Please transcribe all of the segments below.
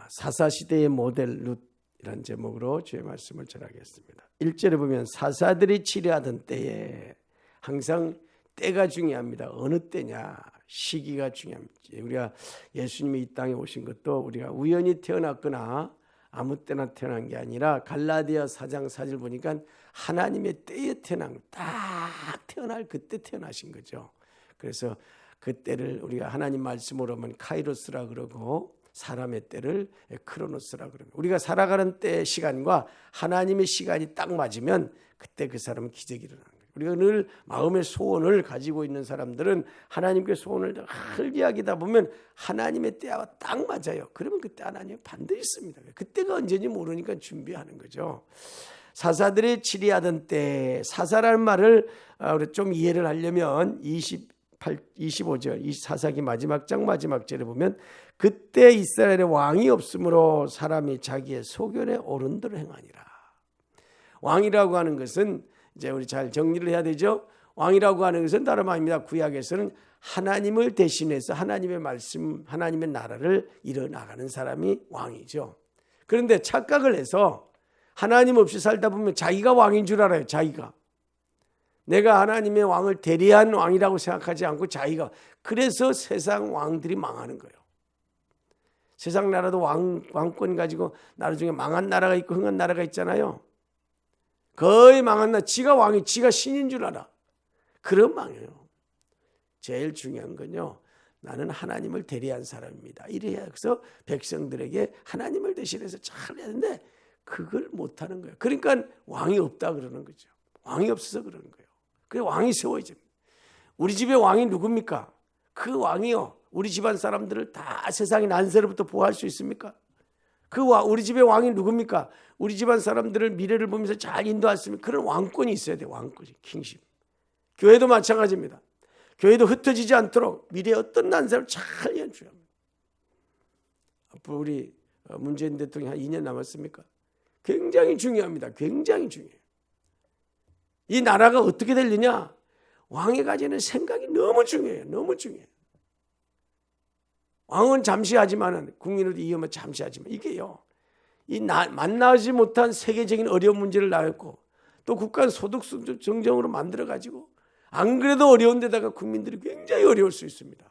사사시대의 모델 룻이라는 제목으로 주의 말씀을 전하겠습니다. 1절에 보면 사사들이 치료하던 때에, 항상 때가 중요합니다. 어느 때냐, 시기가 중요합니다. 우리가 예수님이 이 땅에 오신 것도 우리가 우연히 태어났거나 아무 때나 태어난 게 아니라 갈라디아 4장 4절 보니까 하나님의 때에 태어난, 딱 태어날 그때 태어나신 거죠. 그래서 그 때를 우리가 하나님 말씀으로 하면 카이로스라 그러고, 사람의 때를 크로노스라 그럽니다. 우리가 살아가는 때의 시간과 하나님의 시간이 딱 맞으면 그때 그 사람은 기적이 일어나는 거예요. 우리가 늘 마음의 소원을 가지고 있는 사람들은 하나님께 소원을 늘 이야기하다 보면 하나님의 때와 딱 맞아요. 그러면 그때 하나님이 반드시 있습니다. 그때가 언제인지 모르니까 준비하는 거죠. 사사들이 치리하던 때, 사사라는 말을 우리 좀 이해를 하려면 25절, 이 사사기 마지막 장 마지막 절에 보면 그때 이스라엘에 왕이 없으므로 사람이 자기의 소견에 옳은 대로 행하니라. 왕이라고 하는 것은 이제 우리 잘 정리를 해야 되죠. 왕이라고 하는 것은 다름 아닙니다. 구약에서는 하나님을 대신해서 하나님의 말씀, 하나님의 나라를 이뤄나가는 사람이 왕이죠. 그런데 착각을 해서 하나님 없이 살다 보면 자기가 왕인 줄 알아요. 자기가. 내가 하나님의 왕을 대리한 왕이라고 생각하지 않고 자기가. 그래서 세상 왕들이 망하는 거예요. 세상 나라도 왕권 가지고 나라 중에 망한 나라가 있고 흥한 나라가 있잖아요. 거의 망한 나라, 지가 왕이, 지가 신인 줄 알아. 그럼 망해요. 제일 중요한 건요, 나는 하나님을 대리한 사람입니다. 이래야 해서 백성들에게 하나님을 대신해서 잘 해야 되는데 그걸 못하는 거예요. 그러니까 왕이 없다 그러는 거죠. 왕이 없어서 그러는 거예요. 그래서 왕이 세워야죠. 우리 집의 왕이 누굽니까? 그 왕이요, 우리 집안 사람들을 다 세상의 난세로부터 보호할 수 있습니까? 우리 집의 왕이 누굽니까? 우리 집안 사람들을 미래를 보면서 잘 인도할 수 있는 그런 왕권이 있어야 돼요. 왕권이, 킹십. 교회도 마찬가지입니다. 교회도 흩어지지 않도록 미래의 어떤 난세를 잘 연주해야 합니다. 앞으로 우리 문재인 대통령이 한 2년 남았습니까? 굉장히 중요합니다. 굉장히 중요해요. 이 나라가 어떻게 되느냐? 왕이 가지는 생각이 너무 중요해요. 너무 중요해요. 왕은 잠시 하지만, 국민으로도 이으면 잠시 하지만, 이게요, 만나지 못한 세계적인 어려운 문제를 낳았고, 또 국가 소득 정정으로 만들어가지고, 안 그래도 어려운 데다가 국민들이 굉장히 어려울 수 있습니다.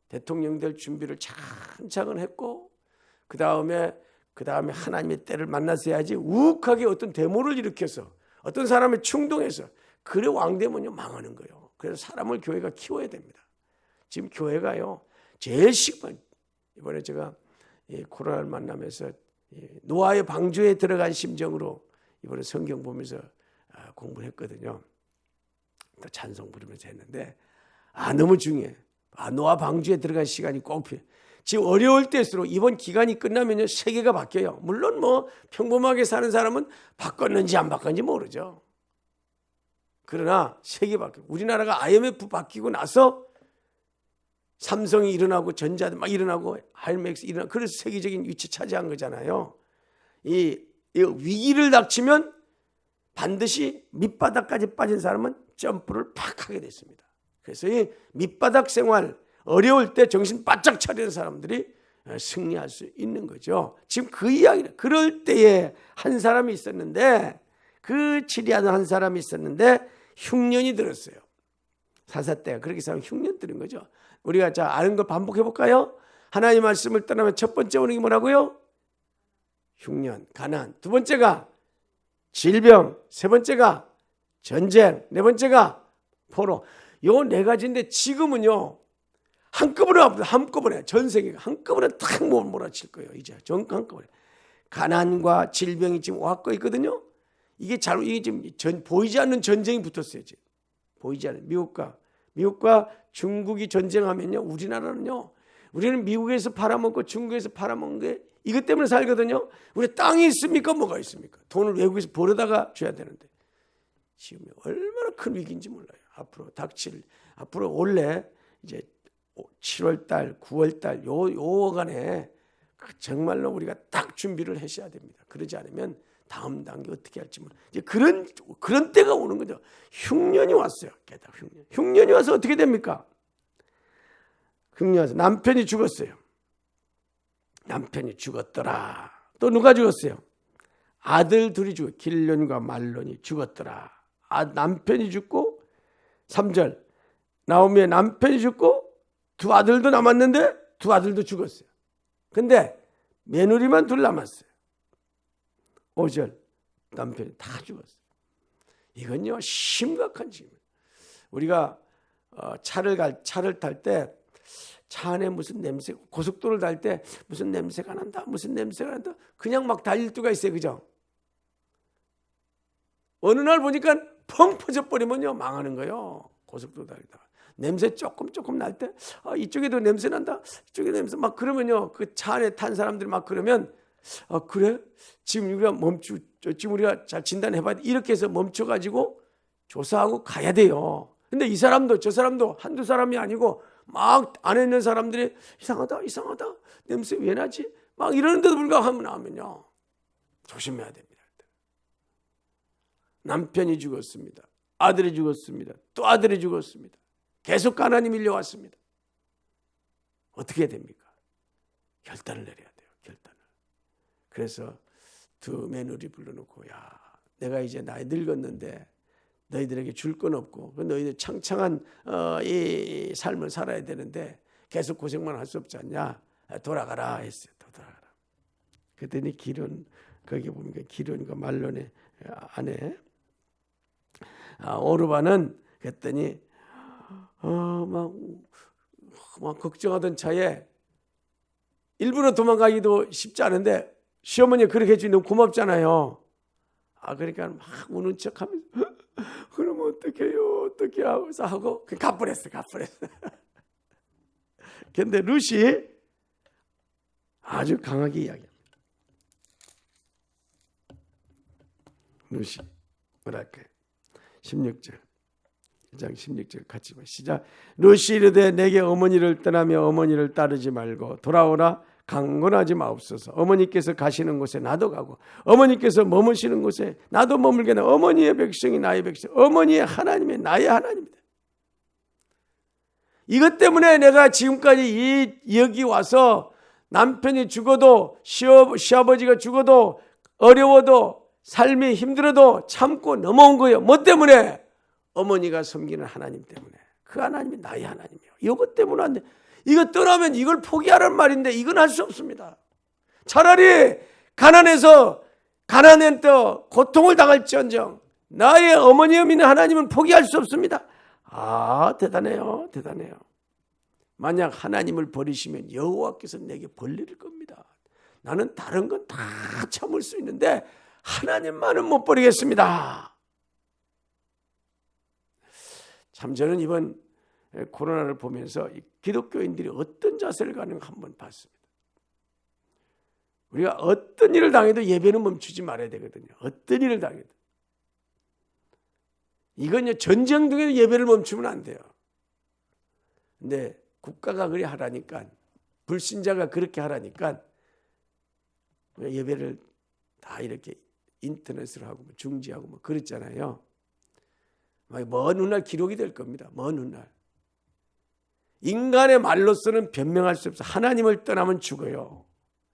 대통령 될 준비를 차근차근 했고, 그 다음에 하나님의 때를 만나서 해야지, 우욱하게 어떤 데모를 일으켜서 어떤 사람을 충동해서, 그래 왕 되면요 망하는 거예요. 그래서 사람을 교회가 키워야 됩니다. 지금 교회가요, 제일 이번에 제가 코로나를 만나면서 노아의 방주에 들어간 심정으로 이번에 성경 보면서 공부를 했거든요. 또 찬송 부르면서 했는데, 너무 중요해. 노아 방주에 들어간 시간이 꼭 필요해. 지금 어려울 때일수록 이번 기간이 끝나면요 세계가 바뀌어요. 물론 뭐 평범하게 사는 사람은 바꿨는지 안 바꿨는지 모르죠. 그러나 세계 바뀌고, 우리나라가 IMF 바뀌고 나서 삼성이 일어나고 전자도 막 일어나고 하이맥스 일어나고, 그래서 세계적인 위치 차지한 거잖아요. 이 위기를 닥치면 반드시 밑바닥까지 빠진 사람은 점프를 팍 하게 됐습니다. 그래서 이 밑바닥 생활, 어려울 때 정신 바짝 차리는 사람들이 승리할 수 있는 거죠. 지금 그 이야기를, 그럴 때에 한 사람이 있었는데, 그 치리하는 한 사람이 있었는데 흉년이 들었어요. 사사 때가 그렇게 해서 흉년 들은 거죠. 우리가 자 아는 걸 반복해 볼까요? 하나님의 말씀을 떠나면 첫 번째 오는 게 뭐라고요? 흉년, 가난. 두 번째가 질병. 세 번째가 전쟁. 네 번째가 포로. 요 네 가지인데 지금은요 한꺼번에 전 세계가 한꺼번에 탁 몰아칠 거예요. 이제 한꺼번에 가난과 질병이 지금 와갖고 있거든요. 이게 지금 보이지 않는 전쟁이 붙었어요. 지금 보이지 않는 미국과 중국이 전쟁하면요, 우리는 미국에서 팔아먹고 중국에서 팔아먹는 게 이것 때문에 살거든요. 우리 땅이 있습니까? 뭐가 있습니까? 돈을 외국에서 벌어다가 줘야 되는데 지금 얼마나 큰 위기인지 몰라요. 앞으로 원래 이제 7월달, 9월달 요간에 정말로 우리가 딱 준비를 하셔야 됩니다. 그러지 않으면 다음 단계 어떻게 할지 모르. 이제 그런 때가 오는 거죠. 흉년이 왔어요. 게다가 흉년이 와서 어떻게 됩니까? 흉년이 와서 남편이 죽었어요. 남편이 죽었더라. 또 누가 죽었어요? 아들 둘이 죽었어요. 길론과 말론이 죽었더라. 남편이 죽고 3절 나오미의 남편이 죽고 두 아들도 남았는데 두 아들도 죽었어요. 근데 며느리만 둘 남았어요. 5절 남편이 다 죽었어요. 이건요 심각한 질문. 우리가 차를 탈 때 차 안에 무슨 냄새, 고속도로를 탈 때 무슨 냄새가 난다, 무슨 냄새가 난다. 그냥 막 달릴 때가 있어요, 그죠? 어느 날 보니까 펑 퍼져버리면요 망하는 거예요. 고속도로 달리다가 냄새 조금 지날 때 이쪽에도 냄새 난다, 이쪽에도 냄새 막 그러면요 그 차 안에 탄 사람들이 막 그러면 그래? 지금 우리가 잘 진단해봐야 돼. 이렇게 해서 멈춰가지고 조사하고 가야 돼요. 근데 이 사람도 저 사람도 한두 사람이 아니고 막 안에 있는 사람들이 이상하다 냄새 왜 나지? 막 이러는데도 불구하고 나오면요 조심해야 됩니다. 남편이 죽었습니다. 아들이 죽었습니다. 또 아들이 죽었습니다. 계속 가난이 밀려왔습니다. 어떻게 해야 됩니까? 결단을 내려야 돼요. 결단을. 그래서 두 며느리 불러놓고 야 내가 이제 나이 늙었는데 너희들에게 줄 건 없고 너희들 창창한 이 삶을 살아야 되는데 계속 고생만 할 수 없지 않냐? 돌아가라 했어요. 돌아가라. 그랬더니 기론 거기 보면 기론과 말론의 아내 오르바는 그랬더니 막 걱정하던 차에 일부러 도망가기도 쉽지 않은데 시어머니 그렇게 해주니 너무 고맙잖아요. 그러니까 막 우는 척하면서 그러면 어떻게 하고 가버렸어. 그런데 룻이 아주 강하게 이야기합니다. 룻이 뭐랄까요? 16절 1장 16절 같이 봐. 시작. 룻이 이르되 내게 어머니를 떠나며 어머니를 따르지 말고 돌아오라. 강권하지 마옵소서. 어머니께서 가시는 곳에 나도 가고 어머니께서 머무시는 곳에 나도 머물게나. 어머니의 백성이 나의 백성, 어머니의 하나님이 나의 하나님이다. 이것 때문에 내가 지금까지 여기 와서 남편이 죽어도 시아버지가 죽어도 어려워도 삶이 힘들어도 참고 넘어온 거예요. 뭐 때문에? 어머니가 섬기는 하나님 때문에. 그 하나님이 나의 하나님이에요. 이것 때문에 안 돼. 이거 떠나면 이걸 포기하란 말인데 이건 할 수 없습니다. 차라리 가난한 또 고통을 당할지언정 나의 어머니여 믿는 하나님은 포기할 수 없습니다. 대단해요. 만약 하나님을 버리시면 여호와께서 내게 벌릴 겁니다. 나는 다른 건 다 참을 수 있는데 하나님만은 못 버리겠습니다. 참 저는 이번 코로나를 보면서 기독교인들이 어떤 자세를 가는가 한번 봤습니다. 우리가 어떤 일을 당해도 예배는 멈추지 말아야 되거든요. 어떤 일을 당해도. 이건요 전쟁 중에 예배를 멈추면 안 돼요. 근데 국가가 그리 하라니까, 불신자가 그렇게 하라니까 예배를 다 이렇게 인터넷으로 하고 중지하고 뭐 그랬잖아요. 먼 훗날 기록이 될 겁니다. 먼 훗날. 인간의 말로서는 변명할 수 없어요. 하나님을 떠나면 죽어요.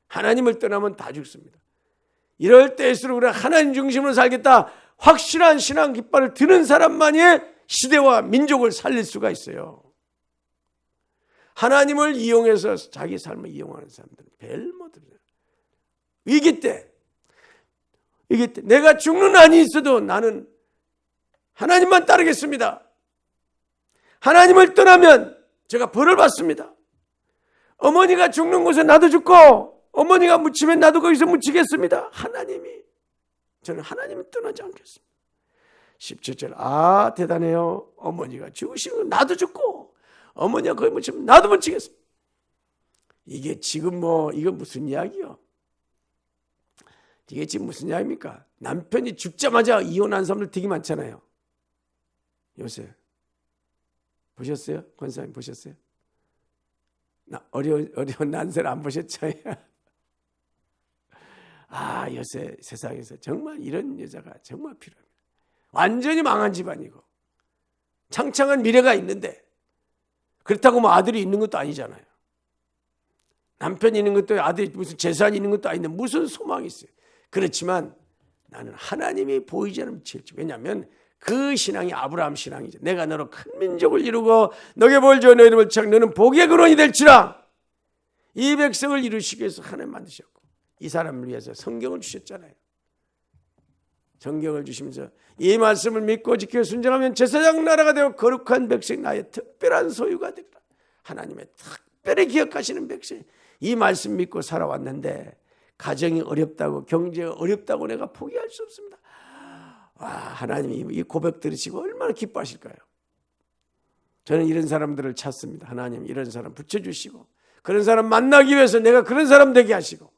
하나님을 떠나면 다 죽습니다. 이럴 때일수록 우리가 하나님 중심으로 살겠다. 확실한 신앙 깃발을 드는 사람만이 시대와 민족을 살릴 수가 있어요. 하나님을 이용해서 자기 삶을 이용하는 사람들은 별 못 들어요. 위기 때 내가 죽는 한이 있어도 나는 하나님만 따르겠습니다. 하나님을 떠나면 제가 벌을 받습니다. 어머니가 죽는 곳에 나도 죽고 어머니가 묻히면 나도 거기서 묻히겠습니다. 저는 하나님을 떠나지 않겠습니다. 17절 대단해요. 어머니가 죽으시면 나도 죽고 어머니가 거기 묻히면 나도 묻히겠습니다. 이게 지금 이거 무슨 이야기요? 이게 지금 무슨 이야기입니까? 남편이 죽자마자 이혼한 사람들 되게 많잖아요. 요새 보셨어요? 권사님 보셨어요? 어려운 난세를 안 보셨죠? 요새 세상에서 정말 이런 여자가 정말 필요합니다. 완전히 망한 집안이고 창창한 미래가 있는데 그렇다고 아들이 있는 것도 아니잖아요. 남편이 있는 것도 아들이 무슨 재산이 있는 것도 아닌데 무슨 소망이 있어요. 그렇지만 나는 하나님이 보이지 않으면 지을지. 왜냐하면 그 신앙이 아브라함 신앙이죠. 내가 너로 큰 민족을 이루고 너게 벌저 너 이름을 청 너는 복의 근원이 될지라. 이 백성을 이루시기 위해서 하나님 만드셨고 이 사람을 위해서 성경을 주셨잖아요. 성경을 주시면서 이 말씀을 믿고 지켜 순종하면 제사장 나라가 되고 거룩한 백성 나의 특별한 소유가 되리라. 하나님의 특별히 기억하시는 백성. 이 말씀 믿고 살아왔는데 가정이 어렵다고 경제가 어렵다고 내가 포기할 수 없습니다. 와, 하나님이 이 고백 들으시고 얼마나 기뻐하실까요? 저는 이런 사람들을 찾습니다. 하나님 이런 사람 붙여주시고 그런 사람 만나기 위해서 내가 그런 사람 되게 하시고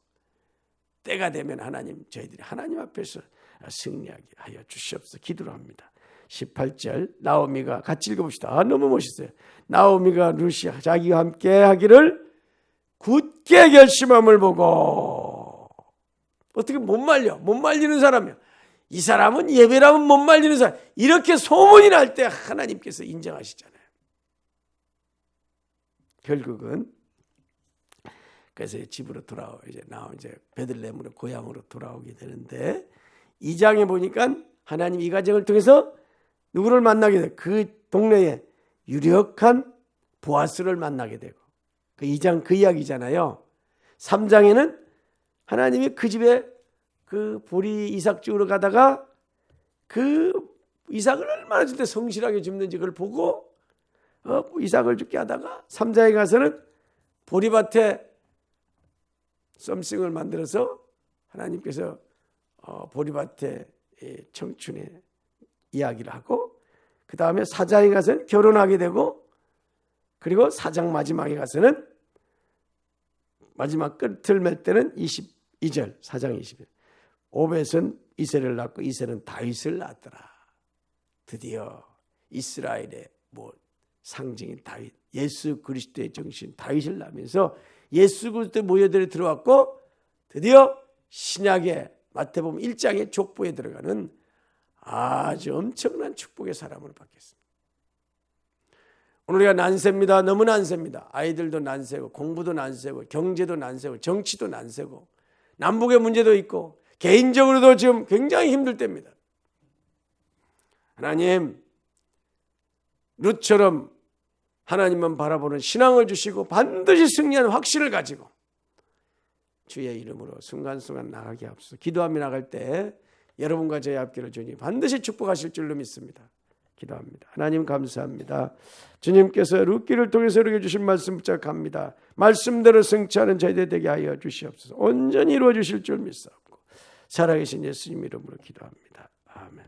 때가 되면 하나님 저희들이 하나님 앞에서 승리하게 하여 주시옵소서 기도를 합니다. 18절 나오미가 같이 읽어봅시다. 너무 멋있어요. 나오미가 루시 자기와 함께 하기를 굳게 결심함을 보고 어떻게 못 말리는 사람이야. 이 사람은 예배라면 못 말리는 사람. 이렇게 소문이 날 때 하나님께서 인정하시잖아요. 결국은 그래서 집으로 이제 베들레헴으로 고향으로 돌아오게 되는데 2장에 보니까 하나님 이 가정을 통해서 누구를 만나게 되고 그 동네에 유력한 보아스를 만나게 되고 그 2장 그 이야기잖아요. 3장에는 하나님이 그 집에 그 보리 이삭 주우러 가다가 그 이삭을 얼마나 진짜 성실하게 줍는지 그걸 보고 이삭을 죽게 하다가 3장에 가서는 보리밭에 썸씽을 만들어서 하나님께서 보리밭에 청춘의 이야기를 하고 그 다음에 4장에 가서는 결혼하게 되고 그리고 4장 마지막에 가서는 마지막 끝을 맺을 때는 22절 4장 20절 오벳은 이세를 낳고 이세는 다윗을 낳았더라. 드디어 이스라엘의 상징인 다윗 예수 그리스도의 정신 다윗을 낳으면서 예수 그리스도의 모여들이 들어왔고 드디어 신약의 마태복음 1장의 족보에 들어가는 아주 엄청난 축복의 사람으로 바뀌었습니다. 오늘 우리가 난세입니다. 너무 난세입니다. 아이들도 난세고 공부도 난세고 경제도 난세고 정치도 난세고 남북의 문제도 있고 개인적으로도 지금 굉장히 힘들 때입니다. 하나님 룻처럼 하나님만 바라보는 신앙을 주시고 반드시 승리하는 확신을 가지고 주의 이름으로 순간순간 나가게 하옵소서. 기도하며 나갈 때 여러분과 저의 앞길을 주님 반드시 축복하실 줄로 믿습니다. 기도합니다. 하나님 감사합니다. 주님께서 룻기를 통해서 우리에게 주신 말씀 붙잡갑니다. 말씀대로 성취하는 저희들 되게 하여 주시옵소서. 온전히 이루어 주실 줄 믿사옵고 살아계신 예수님 이름으로 기도합니다. 아멘.